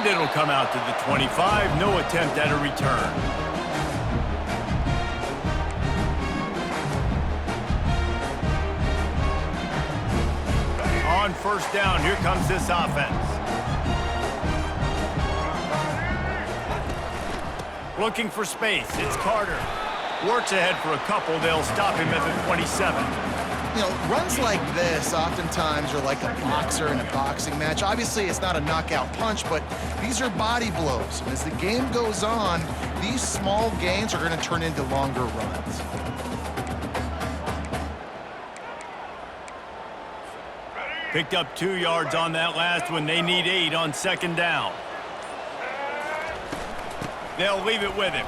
And it'll come out to the 25. No attempt at a return. On first down, here comes this offense. Looking for space. It's Carter. Works ahead for a couple. They'll stop him at the 27. You know, runs like this oftentimes are like a boxer in a boxing match. Obviously, it's not a knockout punch, but these are body blows. And as the game goes on, these small gains are going to turn into longer runs. Picked up 2 yards on that last one. They need 8 on second down. They'll leave it with him.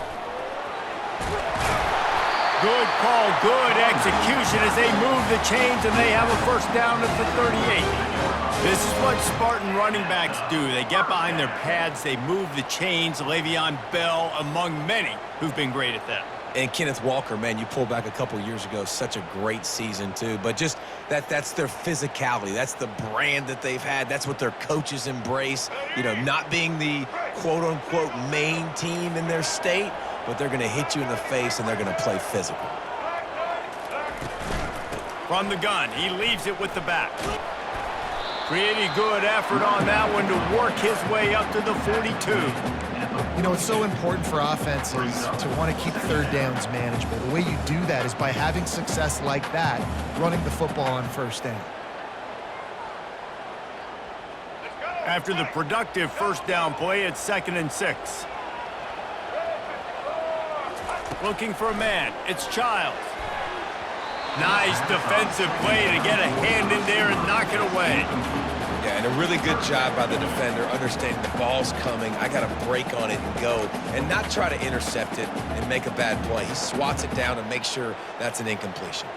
Good call, good execution as they move the chains, and they have a first down at the 38. This is what Spartan running backs do. They get behind their pads, they move the chains. Le'Veon Bell among many who've been great at that. And Kenneth Walker, man, you pull back a couple years ago, such a great season too. But just that's their physicality. That's the brand that they've had. That's what their coaches embrace. You know, not being the quote-unquote main team in their state, but they're going to hit you in the face and they're going to play physical. From the gun, he leaves it with the back. Pretty good effort on that one to work his way up to the 42. You know, it's so important for offenses to want to keep third downs manageable. The way you do that is by having success like that, running the football on first down. After the productive first down play, it's 2nd and 6. Looking for a man. It's Childs. Nice defensive play to get a hand in there and knock it away. Yeah, and a really good job by the defender, understanding the ball's coming. I got to break on it and go, and not try to intercept it and make a bad play. He swats it down and makes sure that's an incompletion.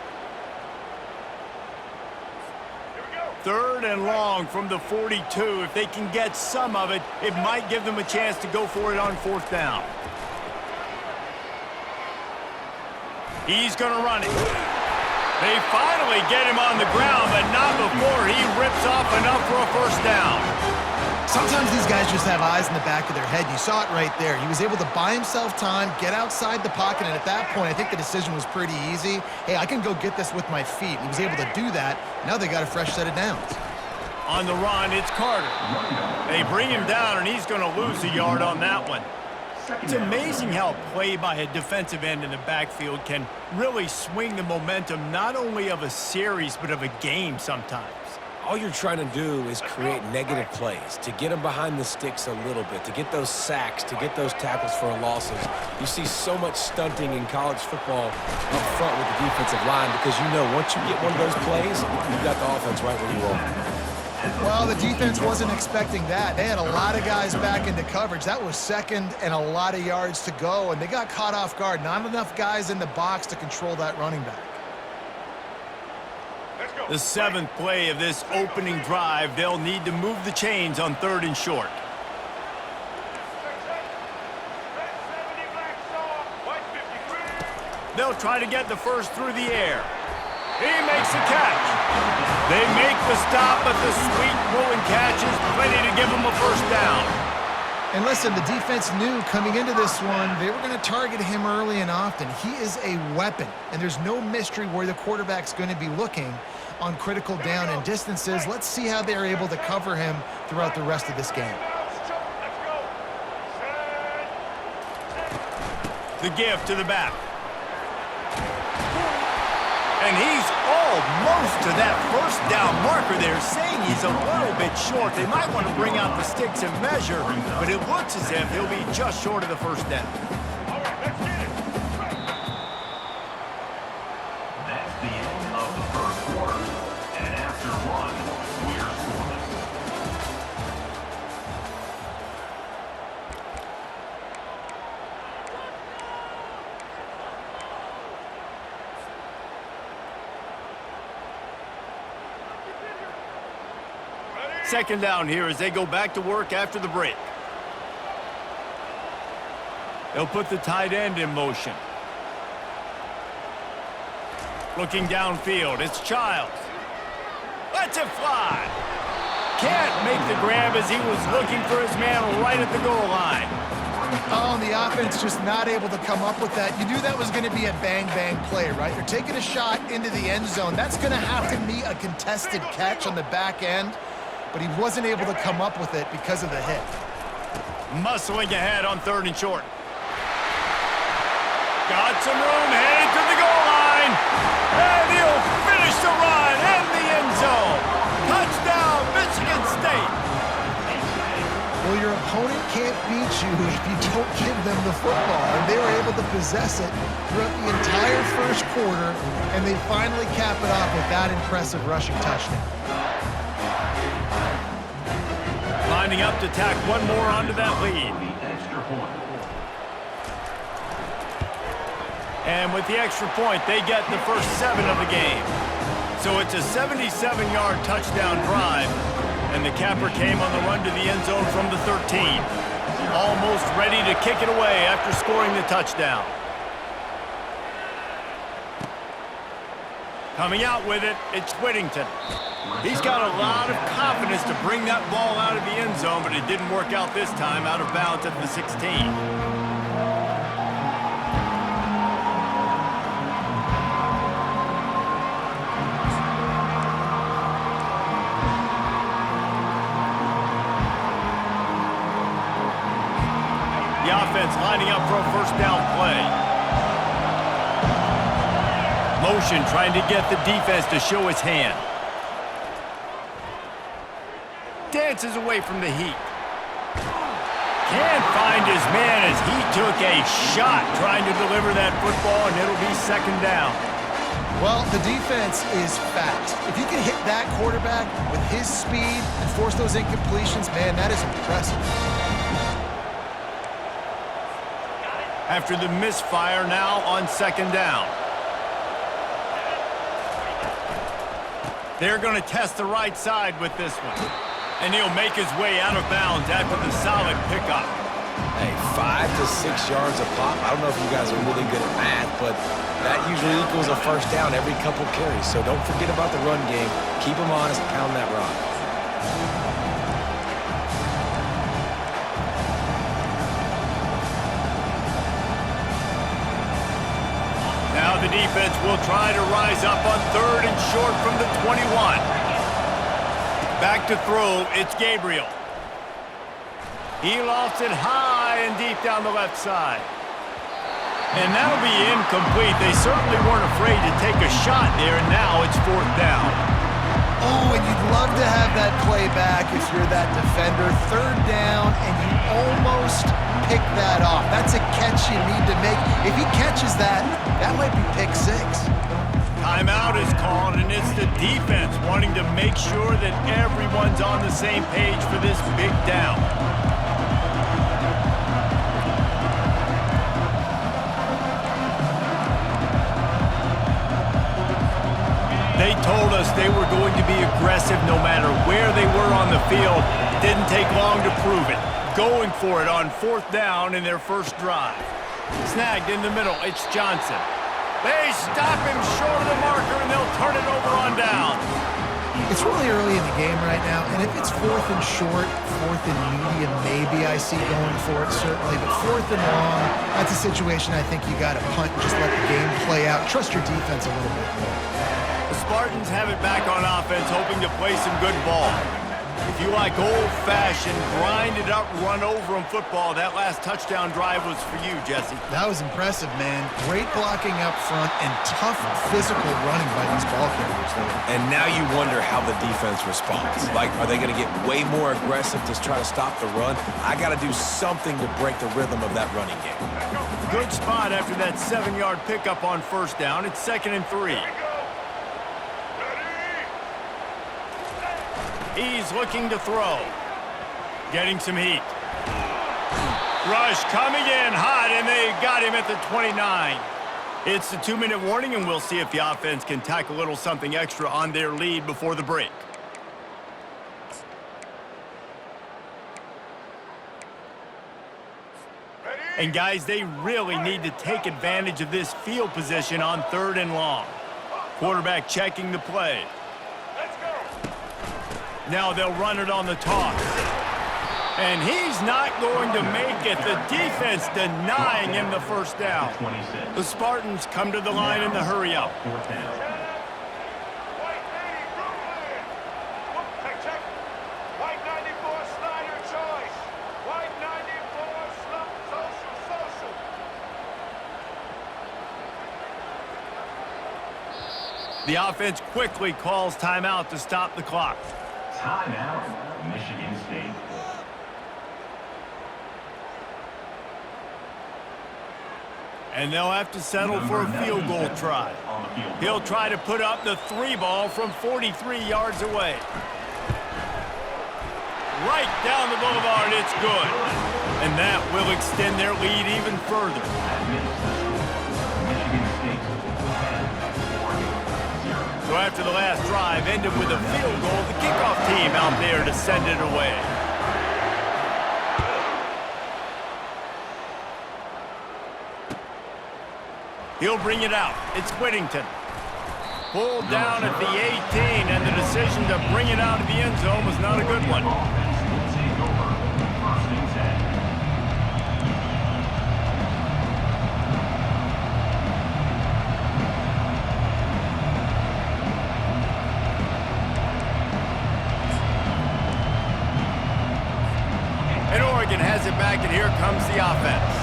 3rd and long from the 42. If they can get some of it, it might give them a chance to go for it on 4th down. He's going to run it. They finally get him on the ground, but not before he rips off enough for a first down. Sometimes these guys just have eyes in the back of their head. You saw it right there. He was able to buy himself time, get outside the pocket, and at that point, I think the decision was pretty easy. Hey, I can go get this with my feet. He was able to do that. Now they got a fresh set of downs. On the run, it's Carter. They bring him down, and he's going to lose a yard on that one. It's amazing how play by a defensive end in the backfield can really swing the momentum not only of a series but of a game sometimes. All you're trying to do is create negative plays, to get them behind the sticks a little bit, to get those sacks, to get those tackles for losses. You see so much stunting in college football up front with the defensive line because you know once you get one of those plays, you've got the offense right where you are. Well, the defense wasn't expecting that. They had a lot of guys back into coverage. That was 2nd and a lot of yards to go, and they got caught off guard. Not enough guys in the box to control that running back. The 7th play of this opening drive, they'll need to move the chains on 3rd and short. They'll try to get the first through the air. He makes the catch. They make the stop, but the sweet pulling catch is plenty to give them a first down. And listen, the defense knew coming into this one, they were going to target him early and often. He is a weapon, and there's no mystery where the quarterback's going to be looking on critical down and distances. Let's see how they're able to cover him throughout the rest of this game. The give to the back. And he's almost to that first down marker there, saying he's a little bit short. They might want to bring out the sticks and measure, but it looks as if he'll be just short of the first down. All right, let's get it. That's the end of the first quarter. And after one, we're scoreless. Second down here as they go back to work after the break. They'll put the tight end in motion. Looking downfield, it's Childs. Lets it fly. can't make the grab as he was looking for his man right at the goal line. Oh, and the offense just not able to come up with that. You knew that was going to be a bang-bang play, right? They're taking a shot into the end zone. That's going to have to be a contested catch on the back end, but he wasn't able to come up with it because of the hit. Muscling ahead on 3rd and short. Got some room, headed to the goal line. And he'll finish the run in the end zone. Touchdown, Michigan State. Well, your opponent can't beat you if you don't give them the football. And they were able to possess it throughout the entire first quarter, and they finally cap it off with that impressive rushing touchdown. Lining up to tack one more onto that lead. And with the extra point, they get the first 7 of the game. So it's a 77-yard touchdown drive, and the capper came on the run to the end zone from the 13. Almost ready to kick it away after scoring the touchdown. Coming out with it, it's Whittington. He's got a lot of confidence to bring that ball out of the end zone, but it didn't work out this time, out of bounds at the 16. The offense lining up for a first down play. Motion trying to get the defense to show his hand. Dances away from the heat. Can't find his man as he took a shot trying to deliver that football, and it'll be 2nd down. Well, the defense is fast. If you can hit that quarterback with his speed and force those incompletions, man, that is impressive. After the misfire, now on 2nd down. They're going to test the right side with this one. And he'll make his way out of bounds after the solid pickup. Hey, 5 to 6 yards a pop. I don't know if you guys are really good at math, but that usually equals a first down every couple carries. So don't forget about the run game. Keep them honest, pound that rock. Now the defense will try to rise up on 3rd and short from the 21. Back to throw, it's Gabriel. He lofts it high and deep down the left side. And that'll be incomplete. They certainly weren't afraid to take a shot there, and now it's 4th down. Oh, and you'd love to have that play back if you're that defender. 3rd down, and you almost pick that off. That's a catch you need to make. If he catches that, that might be pick 6. Timeout is called, and it's the defense wanting to make sure that everyone's on the same page for this big down. They told us they were going to be aggressive no matter where they were on the field. Didn't take long to prove it. Going for it on 4th down in their first drive. Snagged in the middle, it's Johnson. They stop him short of the marker, and they'll turn it over on down. It's really early in the game right now, and if it's 4th and short, 4th and medium, maybe I see going for it, certainly. But 4th and long, that's a situation I think you got to punt and just let the game play out. Trust your defense a little bit more. The Spartans have it back on offense, hoping to play some good ball. If you like old-fashioned, grind-it-up, run-over-'em football, that last touchdown drive was for you, Jesse. That was impressive, man. Great blocking up front and tough physical running by these ball carriers there. And now you wonder how the defense responds. Like, are they going to get way more aggressive to try to stop the run? I got to do something to break the rhythm of that running game. Good spot after that 7-yard pickup on 1st down. It's 2nd and 3. He's looking to throw. Getting some heat. Rush coming in hot, and they got him at the 29. It's the 2-minute warning, and we'll see if the offense can tack a little something extra on their lead before the break. And guys, they really need to take advantage of this field position on 3rd and long. Quarterback checking the play. Now they'll run it on the toss. And he's not going to make it. The defense denying him the first down. The Spartans come to the line in the hurry-up. The offense quickly calls timeout to stop the clock. Timeout, Michigan State. And they'll have to settle for a field goal try. He'll try to put up the 3 ball from 43 yards away. Right down the boulevard, it's good. And that will extend their lead even further. So after the last drive ended with a field goal, the kickoff team out there to send it away. He'll bring it out. It's Whittington. Pulled down at the 18, and the decision to bring it out of the end zone was not a good one. And Oregon has it back, and here comes the offense.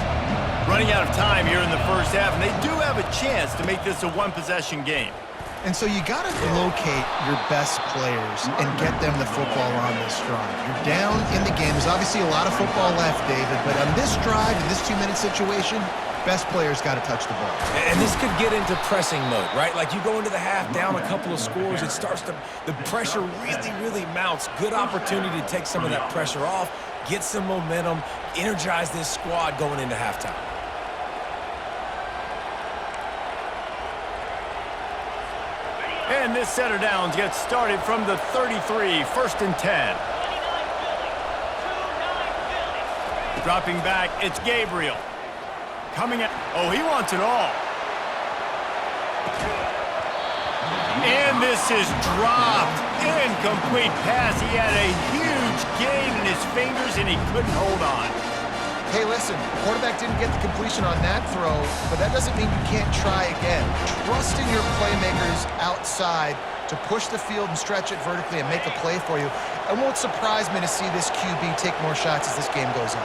Running out of time here in the first half, and they do have a chance to make this a one-possession game. And so you got to locate your best players and get them the football on this drive. You're down in the game. There's obviously a lot of football left, David, but on this drive, in this 2-minute situation, best players got to touch the ball. And this could get into pressing mode, right? Like you go into the half down a couple of scores, it starts to, the pressure really mounts. Good opportunity to take some of that pressure off, get some momentum, energize this squad going into halftime. And this set of downs gets started from the 33, 1st and 10. Dropping back, it's Gabriel. Coming out. Oh, he wants it all. And this is dropped. Incomplete pass. He had a huge gain in his fingers, and he couldn't hold on. Hey, listen, the quarterback didn't get the completion on that throw, but that doesn't mean you can't try again. Trusting your playmakers outside to push the field and stretch it vertically and make a play for you. It won't surprise me to see this QB take more shots as this game goes on.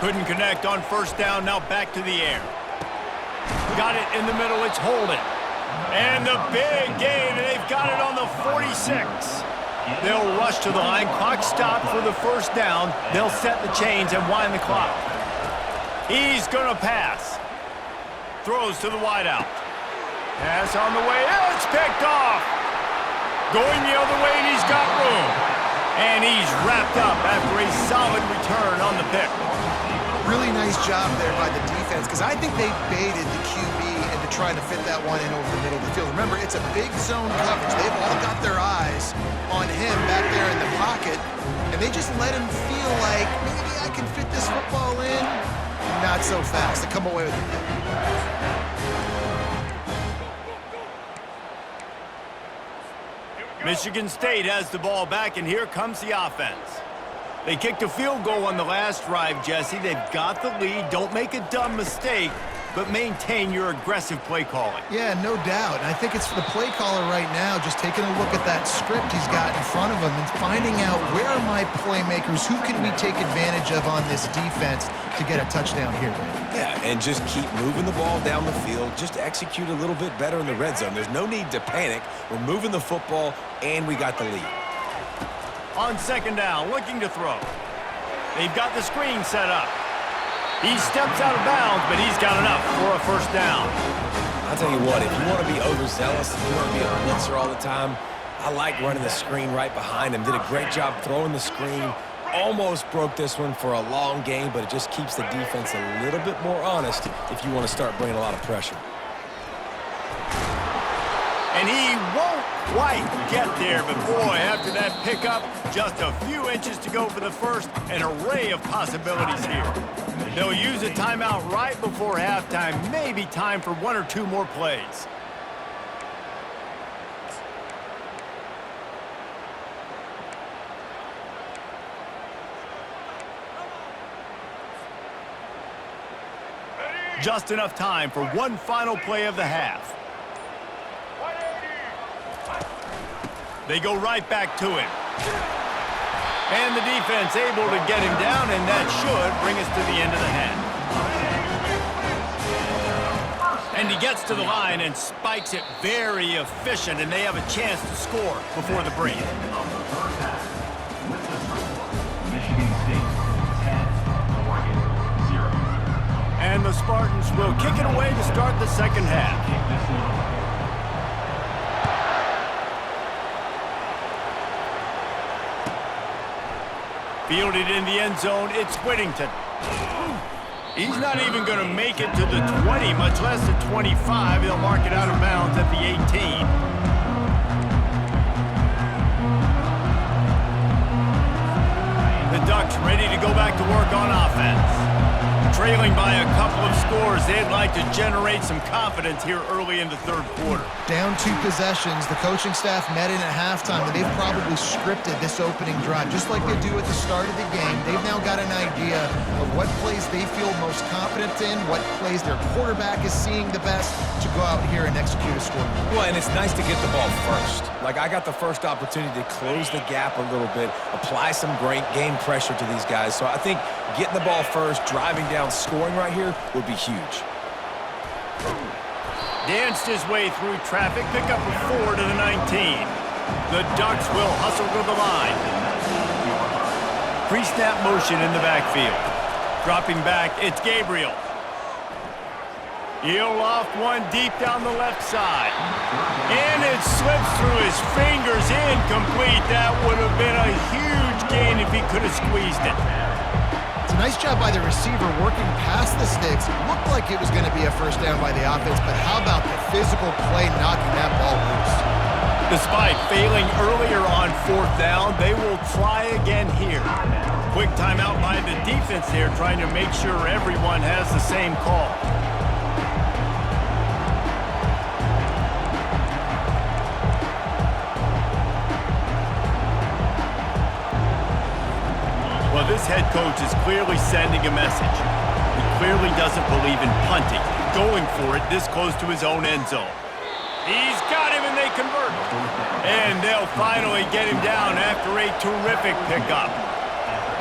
Couldn't connect on first down, now back to the air. Got it in the middle, it's Holden. And the big gain, and they've got it on the 46. They'll rush to the line. Clock stopped for the first down. They'll set the chains and wind the clock. He's going to pass. Throws to the wideout. Pass on the way. It's picked off. Going the other way, and he's got room. And he's wrapped up after a solid return on the pick. Really nice job there by the defense, because I think they baited the QB into trying to fit that one in over the middle of the field. Remember, it's a big zone coverage. They've all got their eyes on him back there in the pocket, and they just let him feel like, maybe I can fit this football in. Not so fast. They come away with it. Michigan State has the ball back, and here comes the offense. They kicked a field goal on the last drive, Jesse. They've got the lead. Don't make a dumb mistake, but maintain your aggressive play calling. Yeah, no doubt. And I think it's for the play caller right now, just taking a look at that script he's got in front of him and finding out, where are my playmakers? Who can we take advantage of on this defense to get a touchdown here? Yeah, and just keep moving the ball down the field. Just execute a little bit better in the red zone. There's no need to panic. We're moving the football, and we got the lead. On second down, looking to throw. They've got the screen set up. He steps out of bounds, but he's got enough for a first down. I'll tell you what, if you want to be overzealous, if you want to be a blitzer all the time, I like running the screen right behind him. Did a great job throwing the screen. Almost broke this one for a long game, but it just keeps the defense a little bit more honest if you want to start bringing a lot of pressure. And he won't quite get there, but boy, after that pickup, just a few inches to go for the first, an array of possibilities here. They'll use a timeout right before halftime, maybe time for 1 or 2 more plays. Just enough time for one final play of the half. They go right back to him. And the defense able to get him down, and that should bring us to the end of the half. And he gets to the line and spikes it very efficient, and they have a chance to score before the break. Michigan State 10, Oregon 0. And the Spartans will kick it away to start the second half. Fielded in the end zone, it's Whittington. He's not even going to make it to the 20, much less the 25. They'll mark it out of bounds at the 18. The Ducks ready to go back to work on offense. Trailing by a couple of scores, they'd like to generate some confidence here early in the third quarter. Down 2 possessions, the coaching staff met in at halftime, and they've probably scripted this opening drive. Just like they do at the start of the game, they've now got an idea of what plays they feel most confident in, what plays their quarterback is seeing the best to go out here and execute a score. Well, and it's nice to get the ball first. Like, I got the first opportunity to close the gap a little bit, apply some great game pressure to these guys. So I think getting the ball first, driving down, scoring right here would be huge. Danced his way through traffic, pick up a 4 to the 19. The Ducks will hustle to the line. Pre-snap motion in the backfield. Dropping back, it's Gabriel. He'll loft one deep down the left side. And it slips through his fingers, incomplete. That would have been a huge gain if he could have squeezed it. It's a nice job by the receiver working past the sticks. Looked like it was going to be a first down by the offense, but how about the physical play knocking that ball loose? Despite failing earlier on fourth down, they will try again here. Quick timeout by the defense here, trying to make sure everyone has the same call. Well, this head coach is clearly sending a message. He clearly doesn't believe in punting, going for it this close to his own end zone. He's got him, and they convert. And they'll finally get him down after a terrific pickup.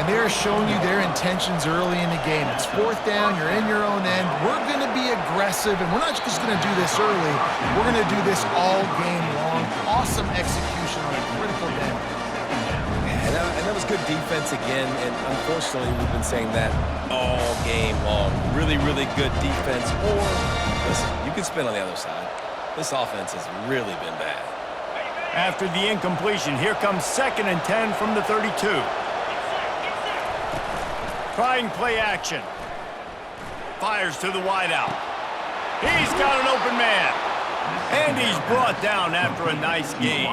And they are showing you their intentions early in the game. It's fourth down, you're in your own end. We're going to be aggressive, and we're not just going to do this early. We're going to do this all game long. Awesome execution on a critical down. And that was good defense again, and unfortunately we've been saying that all game long. Really, really good defense. Or, listen, you can spin on the other side. This offense has really been bad. After the incompletion, here comes 2nd and 10 from the 32. Trying play action. Fires to the wideout. He's got an open man. And he's brought down after a nice gain.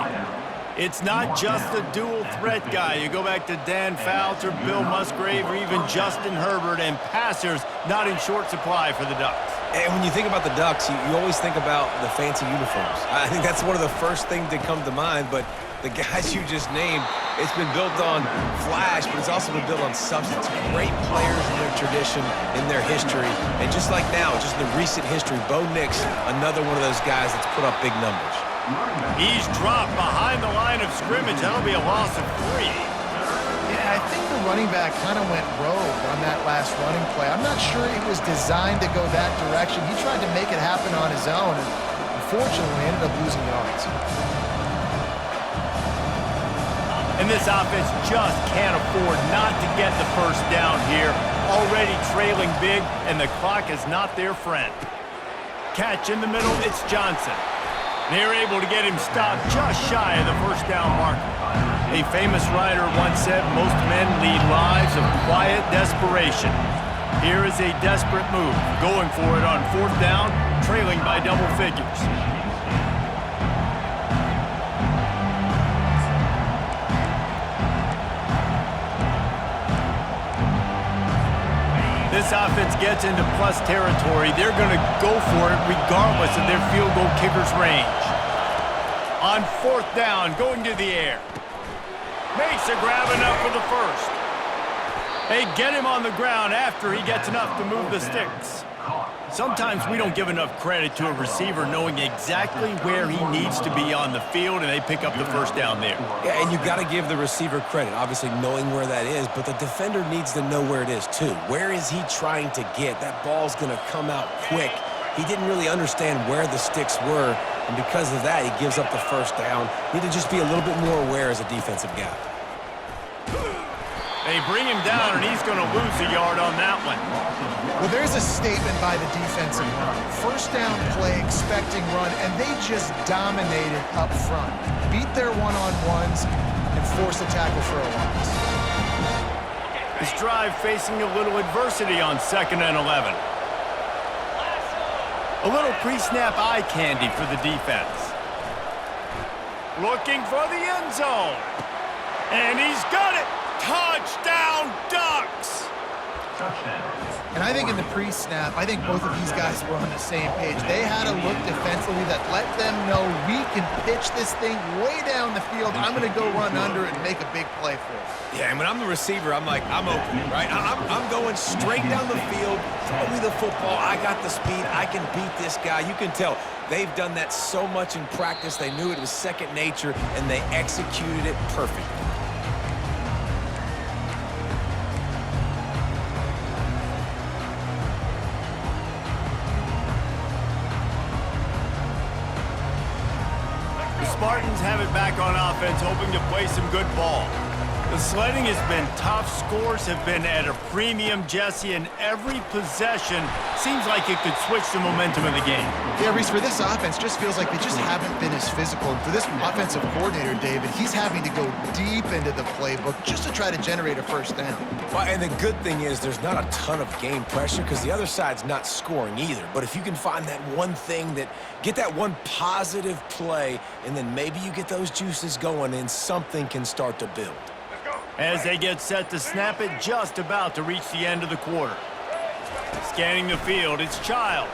It's not just a dual threat guy. You go back to Dan Fouts or Bill Musgrave or even Justin Herbert, and passers not in short supply for the Ducks. And when you think about the Ducks, you always think about the fancy uniforms. I think that's one of the first things that come to mind, but the guys you just named, it's been built on flash, but it's also been built on substance. Great players in their tradition, in their history, and just like now, just in the recent history, Bo Nix, another one of those guys that's put up big numbers. He's dropped behind the line of scrimmage. That'll be a loss of 3. Yeah, I think the running back kind of went rogue on that last running play. I'm not sure it was designed to go that direction. He tried to make it happen on his own, and unfortunately ended up losing yards. And this offense just can't afford not to get the first down here. Already trailing big, and the clock is not their friend. Catch in the middle, it's Johnson. They're able to get him stopped just shy of the first down marker. A famous writer once said, most men lead lives of quiet desperation. Here is a desperate move, going for it on fourth down, trailing by double figures. This offense gets into plus territory. They're going to go for it regardless of their field goal kicker's range. On fourth down, going to the air. Makes a grab enough for the first. They get him on the ground after he gets enough to move the sticks. Sometimes we don't give enough credit to a receiver knowing exactly where he needs to be on the field, and they pick up the first down there. Yeah, and you got to give the receiver credit, obviously knowing where that is, but the defender needs to know where it is too. Where is he trying to get? That ball's going to come out quick. He didn't really understand where the sticks were, and because of that, he gives up the first down. Need to just be a little bit more aware as a defensive guy. They bring him down, and he's going to lose a yard on that one. Well, there's a statement by the defensive line. First down play, expecting run, and they just dominated up front. Beat their one-on-ones and force a tackle for a loss. This drive facing a little adversity on 2nd and 11. A little pre-snap eye candy for the defense. Looking for the end zone. And he's got it. Touchdown, Ducks! And I think in the pre-snap, I think both of these guys were on the same page. They had a look defensively that let them know we can pitch this thing way down the field. I'm going to go run under it and make a big play for it. Yeah, and when I'm the receiver, I'm like, I'm open, right? I'm going straight down the field. Throw me the football. I got the speed. I can beat this guy. You can tell they've done that so much in practice. They knew it was second nature, and they executed it perfectly. Spartans have it back on offense, hoping to play some good ball. The sledding has been tough. Scores have been at a premium, Jesse, and every possession seems like it could switch the momentum of the game. Yeah, Reese, for this offense, just feels like they just haven't been as physical. And for this offensive coordinator, David, he's having to go deep into the playbook just to try to generate a first down. Well, and the good thing is there's not a ton of game pressure because the other side's not scoring either. But if you can find that one thing get that one positive play, and then maybe you get those juices going and something can start to build. As they get set to snap it, just about to reach the end of the quarter. Scanning the field, it's Childs.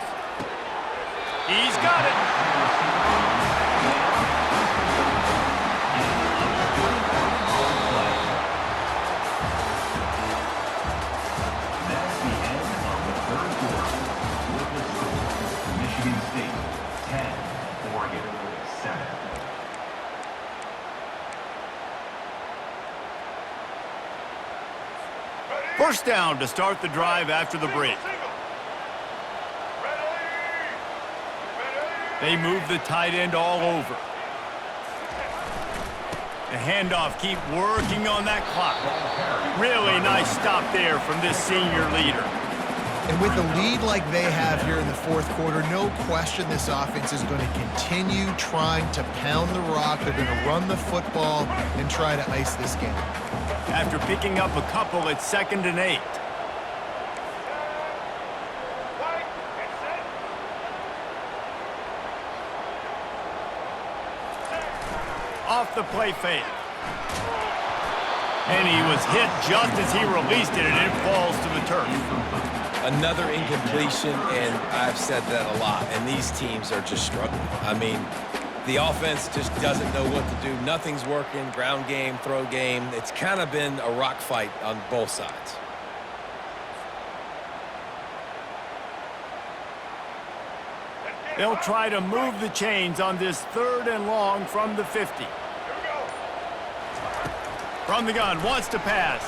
He's got it. That's the end of the third quarter. With the score, Michigan State 10, Oregon 7. First down to start the drive after the break. They move the tight end all over. The handoff, keep working on that clock. Really nice stop there from this senior leader. And with a lead like they have here in the fourth quarter, no question this offense is going to continue trying to pound the rock. They're going to run the football and try to ice this game. After picking up a couple at 2nd and 8. Off the play fake. And he was hit just as he released it, and it falls to the turf. Another incompletion, and I've said that a lot, and these teams are just struggling. I mean, the offense just doesn't know what to do. Nothing's working, ground game, throw game. It's kind of been a rock fight on both sides. They'll try to move the chains on this 3rd and long from the 50. From the gun, wants to pass.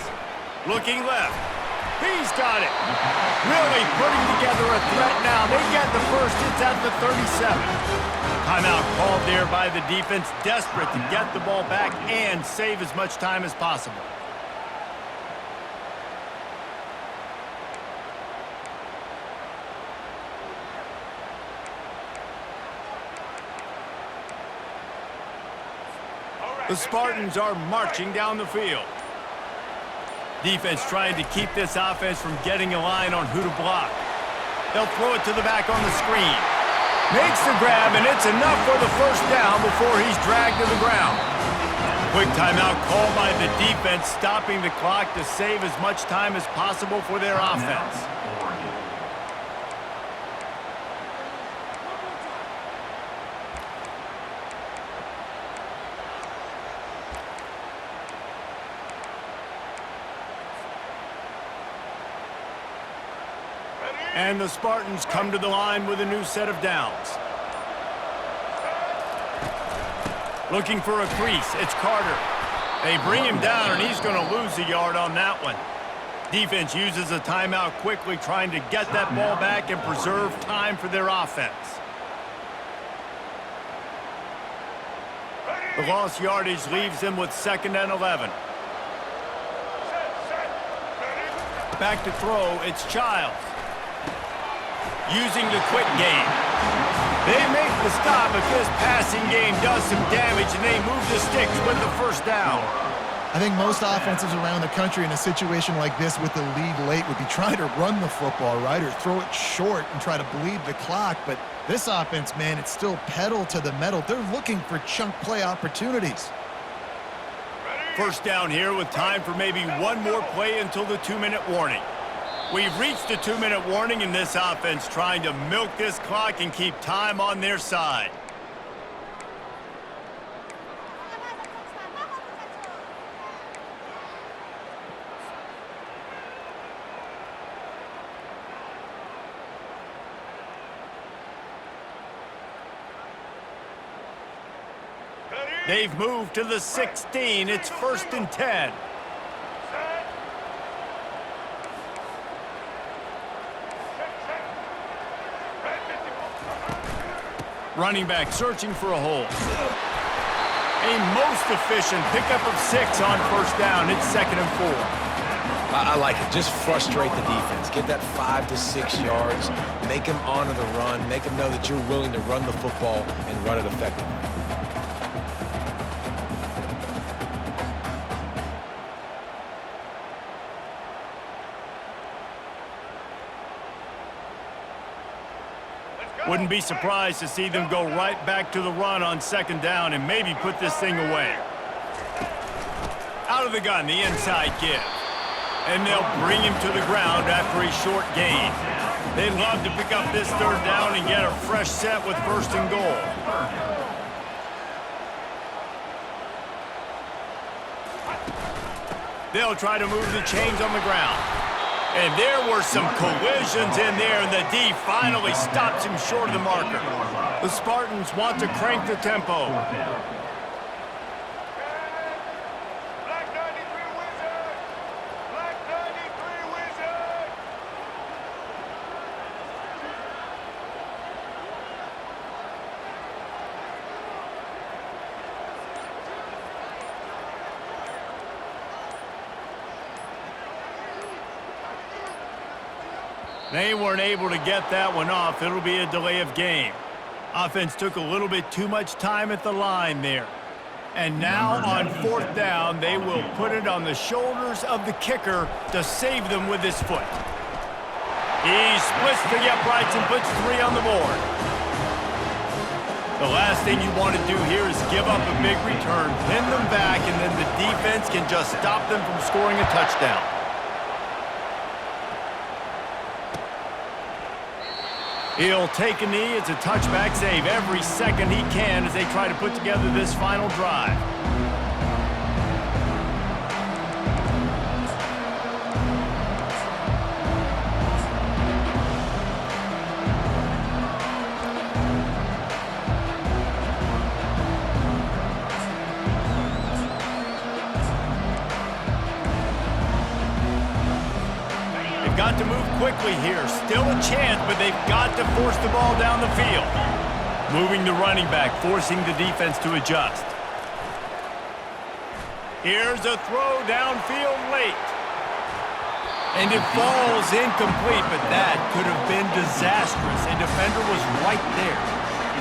Looking left. He's got it. Really putting together a threat now. They get the first. It's at the 37. Timeout called there by the defense, desperate to get the ball back and save as much time as possible. The Spartans are marching down the field. Defense trying to keep this offense from getting a line on who to block. They'll throw it to the back on the screen. Makes the grab, and it's enough for the first down before he's dragged to the ground. Quick timeout called by the defense, stopping the clock to save as much time as possible for their offense. And the Spartans come to the line with a new set of downs. Looking for a crease, it's Carter. They bring him down, and he's going to lose a yard on that one. Defense uses a timeout quickly, trying to get that ball back and preserve time for their offense. The lost yardage leaves them with 2nd and 11. Back to throw, it's Childs. Using the quick game. They make the stop, but this passing game does some damage, and they move the sticks with the first down. I think most offenses around the country in a situation like this with the lead late would be trying to run the football, right, or throw it short and try to bleed the clock. But this offense, man, it's still pedal to the metal. They're looking for chunk play opportunities. First down here with time for maybe one more play until the 2-minute warning. We've reached the 2-minute warning, and this offense trying to milk this clock and keep time on their side. They've moved to the 16. It's 1st and 10. Running back searching for a hole. A most efficient pickup of 6 on 1st down. It's 2nd and 4. I like it. Just frustrate the defense. Get that 5 to 6 yards. Make them honor the run. Make them know that you're willing to run the football and run it effectively. Wouldn't be surprised to see them go right back to the run on 2nd down and maybe put this thing away. Out of the gun, the inside give. And they'll bring him to the ground after a short gain. They'd love to pick up this 3rd down and get a fresh set with 1st and goal. They'll try to move the chains on the ground. And there were some collisions in there, and the D finally stops him short of the marker. The Spartans want to crank the tempo. Black 93 Wizard! Black 93 Wizard! They weren't able to get that one off. It'll be a delay of game. Offense took a little bit too much time at the line there. And now on 4th down, they will put it on the shoulders of the kicker to save them with his foot. He splits the uprights and puts 3 on the board. The last thing you want to do here is give up a big return, pin them back, and then the defense can just stop them from scoring a touchdown. He'll take a knee. It's a touchback save every second he can as they try to put together this final drive. Got to move quickly here. Still a chance, but they've got to force the ball down the field. Moving the running back, forcing the defense to adjust. Here's a throw downfield late. And it falls incomplete, but that could have been disastrous. A defender was right there.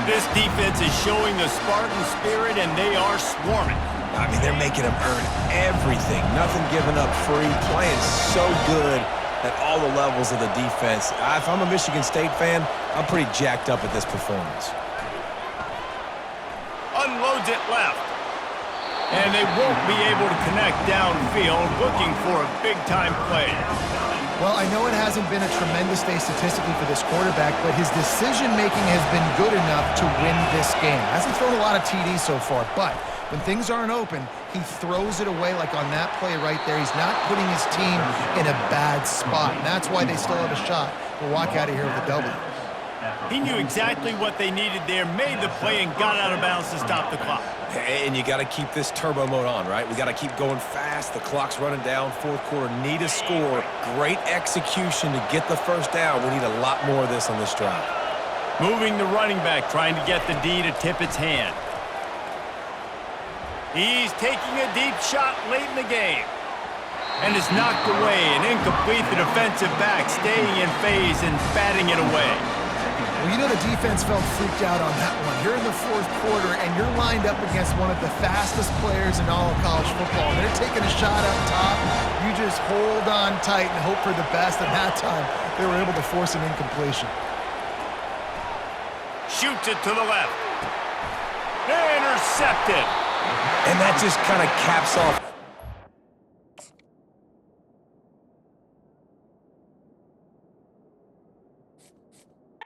This defense is showing the Spartan spirit, and they are swarming. I mean, they're making them earn everything. Nothing given up free. Playing so good at all the levels of the defense. If I'm a Michigan State fan, I'm pretty jacked up at this performance. Unloads it left. And they won't be able to connect downfield, looking for a big-time play. Well, I know it hasn't been a tremendous day statistically for this quarterback, but his decision-making has been good enough to win this game. Hasn't thrown a lot of TDs so far, but when things aren't open, he throws it away like on that play right there. He's not putting his team in a bad spot, and that's why they still have a shot will walk out of here with a W. He knew exactly what they needed there, made the play, and got out of bounds to stop the clock. And you got to keep this turbo mode on, right? We got to keep going fast. The clock's running down. Fourth quarter, need a score. Great execution to get the first down. We need a lot more of this on this drive. Moving the running back, trying to get the D to tip its hand. He's taking a deep shot late in the game. And it's knocked away and incomplete. The defensive back staying in phase and batting it away. Well, you know the defense felt freaked out on that one. You're in the fourth quarter, and you're lined up against one of the fastest players in all of college football. They're taking a shot up top. You just hold on tight and hope for the best. And that time, they were able to force an incompletion. Shoots it to the left. Intercepted. And that just kind of caps off